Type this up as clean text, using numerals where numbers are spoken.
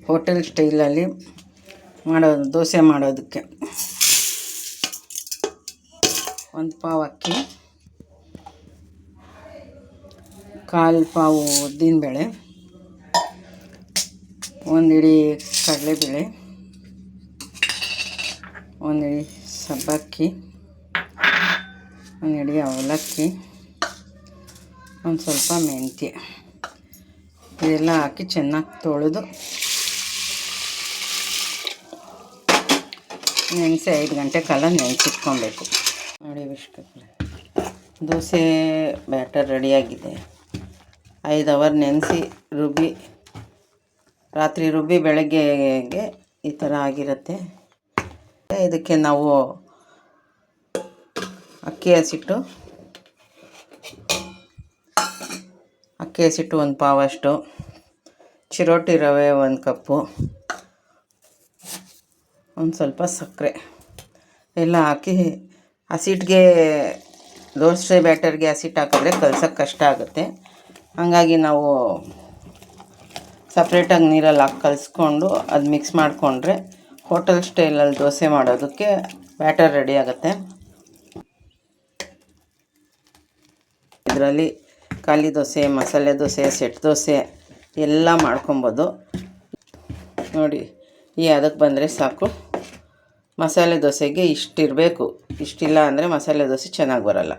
Hotel ಸ್ಟೈಲಲ್ಲಿ ಮಾಡೋದು ದೋಸೆ ಮಾಡೋದಕ್ಕೆ ಒಂದು ಪಾವು ಅಕ್ಕಿ, ಕಾಲು ಪಾವು ಉದ್ದಿನಬೇಳೆ, ಒಂದು ಹಿಡಿ ಕಡಲೆಬೇಳೆ, ಒಂದು ಹಿಡಿ ಸಬ್ಬಕ್ಕಿ, ಒಂದು ಹಿಡಿ ಅವಲಕ್ಕಿ, ಒಂದು ಸ್ವಲ್ಪ ಮೆಂತ್ಯ ಇದೆಲ್ಲ ಹಾಕಿ ಚೆನ್ನಾಗಿ ತೊಳೆದು ನೆನೆಸಿ 5 ಗಂಟೆ ಕಾಲ ನೆನೆಸಿಟ್ಕೊಬೇಕು. ನೋಡಿ ವೀಕ್ಷಕರೇ, ದೋಸೆ ಬ್ಯಾಟರ್ ರೆಡಿಯಾಗಿದೆ. 5 ಅವರ್ ನೆನೆಸಿ ರಾತ್ರಿ ರುಬ್ಬಿ ಬೆಳಗ್ಗೆಗೆ ಈ ಥರ ಆಗಿರುತ್ತೆ. ಇದಕ್ಕೆ ನಾವು ಅಕ್ಕಿ ಹಸಿಟ್ಟು ಒಂದು ಪಾವಷ್ಟು, ಚಿರೋಟಿ ರವೆ 1 ಕಪ್ಪು, ಒಂದು ಸ್ವಲ್ಪ ಸಕ್ಕರೆ ಎಲ್ಲ ಹಾಕಿ ಹಸಿಟ್ಟಿಗೆ ದೋಸೆ ಬ್ಯಾಟರ್ಗೆ ಹಸಿಟ್ಟು ಹಾಕಿದ್ರೆ ಕಲ್ಸೋಕ್ಕೆ ಕಷ್ಟ ಆಗುತ್ತೆ. ಹಾಗಾಗಿ ನಾವು ಸಪ್ರೇಟಾಗಿ ನೀರಲ್ಲಿ ಹಾಕಿ ಕಲಿಸ್ಕೊಂಡು ಅದು ಮಿಕ್ಸ್ ಮಾಡಿಕೊಂಡ್ರೆ ಹೋಟೆಲ್ ಸ್ಟೈಲಲ್ಲಿ ದೋಸೆ ಮಾಡೋದಕ್ಕೆ ಬ್ಯಾಟರ್ ರೆಡಿ ಆಗುತ್ತೆ. ಇದರಲ್ಲಿ ಖಾಲಿ ದೋಸೆ, ಮಸಾಲೆ ದೋಸೆ, ಸೆಟ್ ದೋಸೆ ಎಲ್ಲ ಮಾಡ್ಕೊಬೋದು. ನೋಡಿ ಅದಕ್ಕೆ ಬಂದರೆ ಸಾಕು. ಮಸಾಲೆ ದೋಸೆಗೆ ಇಷ್ಟಿರಬೇಕು, ಇಷ್ಟಿಲ್ಲ ಅಂದರೆ ಮಸಾಲೆ ದೋಸೆ ಚೆನ್ನಾಗಿ ಬರೋಲ್ಲ.